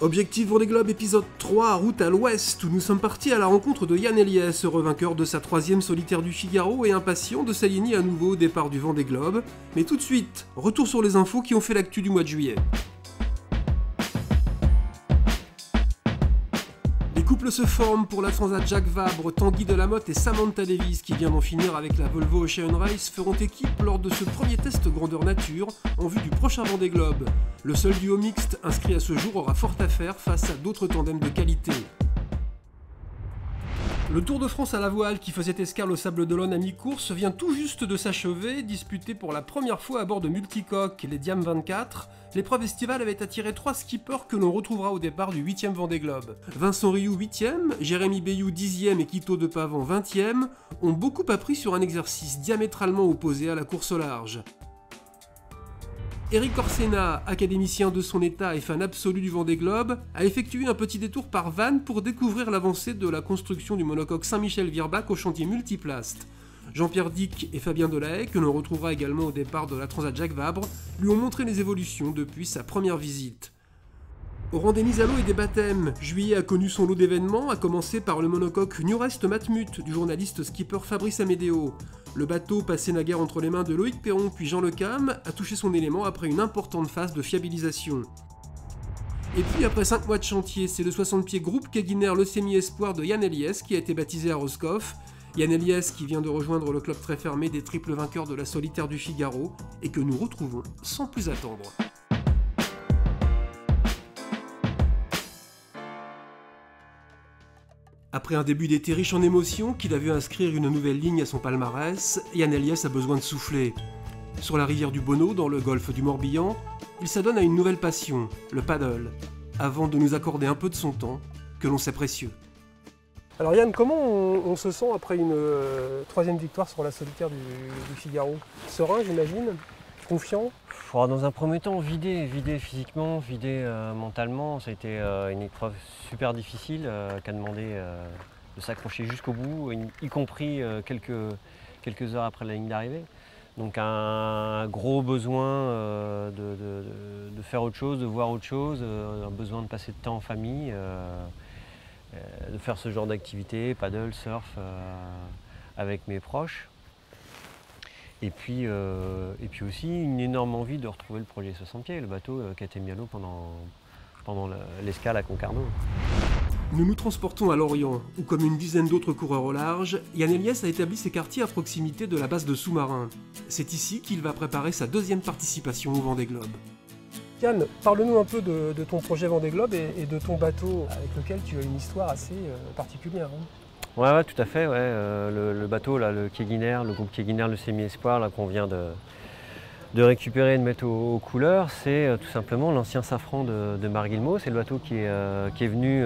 Objectif Vendée Globe épisode 3, route à l'ouest, où nous sommes partis à la rencontre de Yann Eliès, heureux vainqueur de sa 3e solitaire du Figaro et impatient de s'aligner à nouveau au départ du Vendée Globe. Mais tout de suite, retour sur les infos qui ont fait l'actu du mois de juillet. Les couples se forment pour la Transat Jacques Vabre. Tanguy Delamotte et Samantha Davis, qui vient d'en finir avec la Volvo Ocean Race, feront équipe lors de ce premier test grandeur nature en vue du prochain Vendée Globe. Le seul duo mixte inscrit à ce jour aura fort à faire face à d'autres tandems de qualité. Le Tour de France à la voile, qui faisait escale au Sable d'Olonne à mi-course, vient tout juste de s'achever, disputé pour la première fois à bord de multicoques, les Diam 24. L'épreuve estivale avait attiré 3 skippers que l'on retrouvera au départ du 8e Vendée Globe. Vincent Rioux 8e, Jérémy Bayou 10e et Quito de Pavant 20e ont beaucoup appris sur un exercice diamétralement opposé à la course au large. Eric Orsena, académicien de son état et fan absolu du Vendée Globe, a effectué un petit détour par Vannes pour découvrir l'avancée de la construction du monocoque Saint-Michel-Virbach au chantier Multiplast. Jean-Pierre Dick et Fabien Delahaye, que l'on retrouvera également au départ de la Transat Jacques Vabre, lui ont montré les évolutions depuis sa première visite. Au rang des mises à l'eau et des baptêmes, juillet a connu son lot d'événements, à commencer par le monocoque Newrest Matmut du journaliste skipper Fabrice Amédéo. Le bateau, passé naguère entre les mains de Loïc Perron puis Jean Le Cam, a touché son élément après une importante phase de fiabilisation. Et puis après 5 mois de chantier, c'est le 60 pieds groupe Keguiner le semi-espoir de Yann Eliès qui a été baptisé à Roscoff. Yann Eliès qui vient de rejoindre le club très fermé des triples vainqueurs de la solitaire du Figaro et que nous retrouvons sans plus attendre. Après un début d'été riche en émotions, qu'il a vu inscrire une nouvelle ligne à son palmarès, Yann Eliès a besoin de souffler. Sur la rivière du Bonneau, dans le golfe du Morbihan, il s'adonne à une nouvelle passion, le paddle, avant de nous accorder un peu de son temps, que l'on sait précieux. Alors Yann, comment on se sent après une 3e victoire sur la solitaire du Figaro? Serein, j'imagine? Confiant? Dans un premier temps, vidé physiquement, vidé mentalement. Ça a été une épreuve super difficile qui a demandé de s'accrocher jusqu'au bout, y compris quelques heures après la ligne d'arrivée. Donc un gros besoin de faire autre chose, de voir autre chose, un besoin de passer de temps en famille, de faire ce genre d'activité, paddle, surf, avec mes proches. Et puis aussi une énorme envie de retrouver le projet 60 pieds, le bateau qui a été mis à l'eau pendant l'escale à Concarneau. Nous nous transportons à Lorient, où comme une dizaine d'autres coureurs au large, Yann Eliès a établi ses quartiers à proximité de la base de sous-marins. C'est ici qu'il va préparer sa 2e participation au Vendée Globe. Yann, parle-nous un peu de ton projet Vendée Globe et de ton bateau avec lequel tu as une histoire assez particulière. Ouais, tout à fait. Ouais. Le bateau, là, le Keguiner, le groupe Keguiner, le semi-espoir, qu'on vient de récupérer et de mettre aux couleurs, c'est tout simplement l'ancien Safran de Marguillemot. C'est le bateau qui est venu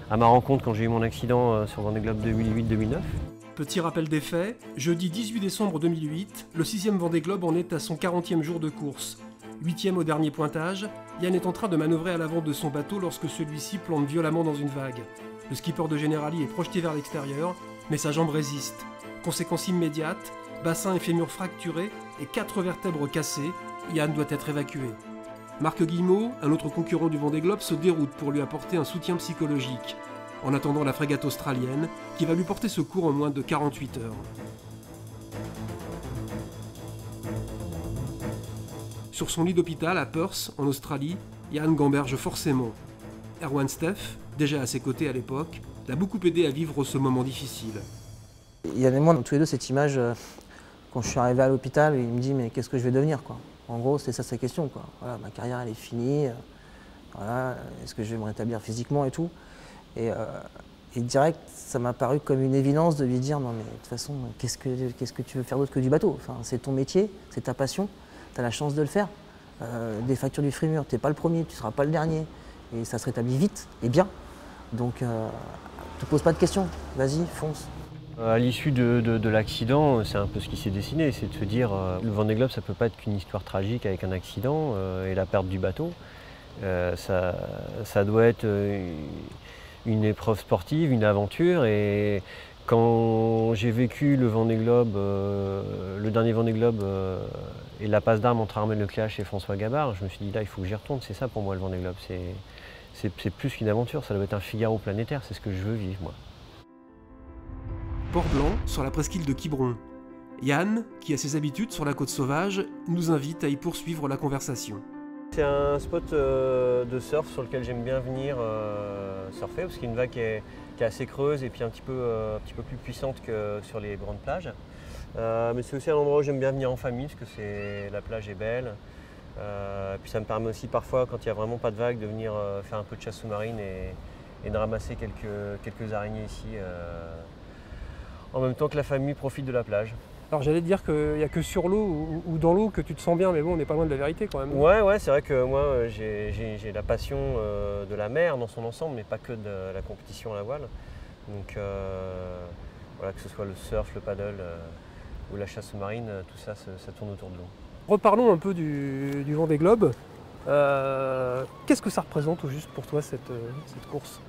à ma rencontre quand j'ai eu mon accident sur Vendée Globe 2008-2009. Petit rappel des faits, jeudi 18 décembre 2008, le 6e Vendée Globe en est à son 40e jour de course. 8e au dernier pointage, Yann est en train de manœuvrer à l'avant de son bateau lorsque celui-ci plante violemment dans une vague. Le skipper de Generali est projeté vers l'extérieur, mais sa jambe résiste. Conséquence immédiate, bassin et fémur fracturés et 4 vertèbres cassées, Yann doit être évacué. Marc Guillemot, un autre concurrent du Vendée Globe, se déroute pour lui apporter un soutien psychologique, en attendant la frégate australienne, qui va lui porter secours en moins de 48 heures. Sur son lit d'hôpital à Perth, en Australie, Yann gamberge forcément. Erwan Steff, déjà à ses côtés à l'époque, l'a beaucoup aidé à vivre ce moment difficile. Yann et moi, on a tous les deux cette image, quand je suis arrivé à l'hôpital, il me dit mais qu'est-ce que je vais devenir quoi. En gros, c'est ça sa question. Quoi. Voilà, ma carrière elle est finie, voilà, est-ce que je vais me rétablir physiquement et tout. Et direct, ça m'a paru comme une évidence de lui dire non mais de toute façon, qu'est-ce que tu veux faire d'autre que du bateau? Enfin, c'est ton métier, c'est ta passion, tu as la chance de le faire. Des factures du Frémur, tu n'es pas le premier, tu ne seras pas le dernier. Et ça se rétablit vite et bien. Donc, ne te pose pas de questions, vas-y, fonce. À l'issue de l'accident, c'est un peu ce qui s'est dessiné, c'est de se dire le Vendée Globe, ça ne peut pas être qu'une histoire tragique avec un accident et la perte du bateau. Ça doit être une épreuve sportive, une aventure. Et quand j'ai vécu le Vendée Globe, le dernier Vendée Globe et la passe d'armes entre Armel Lecléache et François Gabard, je me suis dit là, il faut que j'y retourne. C'est ça pour moi le Vendée Globe. c'est plus qu'une aventure, ça doit être un Figaro planétaire, c'est ce que je veux vivre moi. Port-Blanc, sur la presqu'île de Quiberon. Yann, qui a ses habitudes sur la côte sauvage, nous invite à y poursuivre la conversation. C'est un spot de surf sur lequel j'aime bien venir surfer, parce qu'il y a une vague qui est assez creuse et puis un petit peu plus puissante que sur les grandes plages. Mais c'est aussi un endroit où j'aime bien venir en famille, parce que la plage est belle. Puis ça me permet aussi parfois, quand il n'y a vraiment pas de vagues, de venir faire un peu de chasse sous-marine et de ramasser quelques araignées ici, en même temps que la famille profite de la plage. Alors j'allais te dire qu'il n'y a que sur l'eau ou dans l'eau que tu te sens bien, mais bon, on n'est pas loin de la vérité quand même. Ouais, c'est vrai que moi j'ai la passion de la mer dans son ensemble, mais pas que de la compétition à la voile. Donc voilà, que ce soit le surf, le paddle ou la chasse sous-marine, tout ça, ça tourne autour de l'eau. Reparlons un peu du Vendée Globe. Qu'est-ce que ça représente au juste pour toi cette course?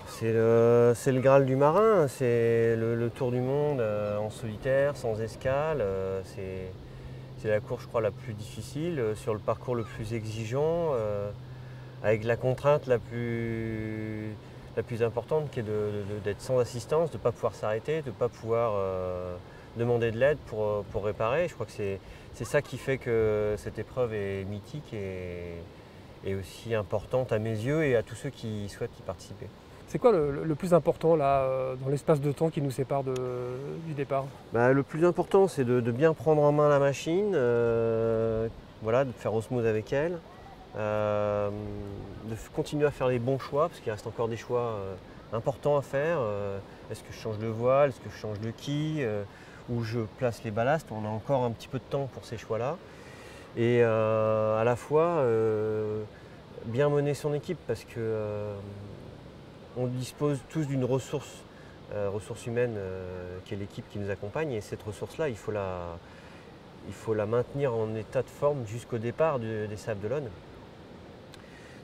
C'est le Graal du marin, c'est le tour du monde en solitaire, sans escale. C'est la course, je crois, la plus difficile, sur le parcours le plus exigeant, avec la contrainte la plus importante qui est d'être sans assistance, de ne pas pouvoir s'arrêter, de ne pas pouvoir demander de l'aide pour réparer. Je crois que c'est ça qui fait que cette épreuve est mythique et aussi importante à mes yeux et à tous ceux qui souhaitent y participer. C'est quoi le plus important là, dans l'espace de temps qui nous sépare du départ? Le plus important, c'est de bien prendre en main la machine, voilà, de faire osmose avec elle, de continuer à faire les bons choix, parce qu'il reste encore des choix importants à faire. Est-ce que je change de voile? Est-ce que je change de quille? Où je place les ballasts? On a encore un petit peu de temps pour ces choix-là. Et à la fois, bien mener son équipe, parce que on dispose tous d'une ressource humaine qui est l'équipe qui nous accompagne, et cette ressource-là, il faut la maintenir en état de forme jusqu'au départ des Sables d'Olonne.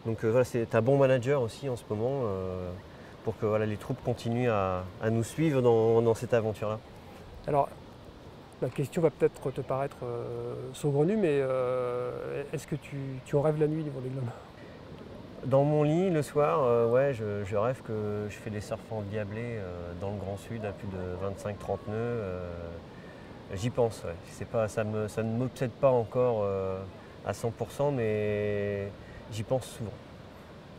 Donc voilà, c'est un bon manager aussi en ce moment pour que les troupes continuent à nous suivre dans cette aventure-là. Alors, la question va peut-être te paraître saugrenue, mais est-ce que tu en rêves la nuit du Vendée Globe? Dans mon lit, le soir, je rêve que je fais des surfs endiablés dans le Grand Sud à plus de 25-30 nœuds. J'y pense, ouais. Ça ne m'obsède pas encore à 100%, mais j'y pense souvent.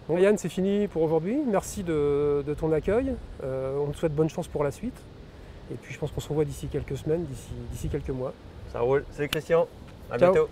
Bon Yann, c'est fini pour aujourd'hui. Merci de ton accueil. On te souhaite bonne chance pour la suite. Et puis je pense qu'on se revoit d'ici quelques semaines, d'ici quelques mois. Ça roule. Salut Christian, à Ciao. bientôt.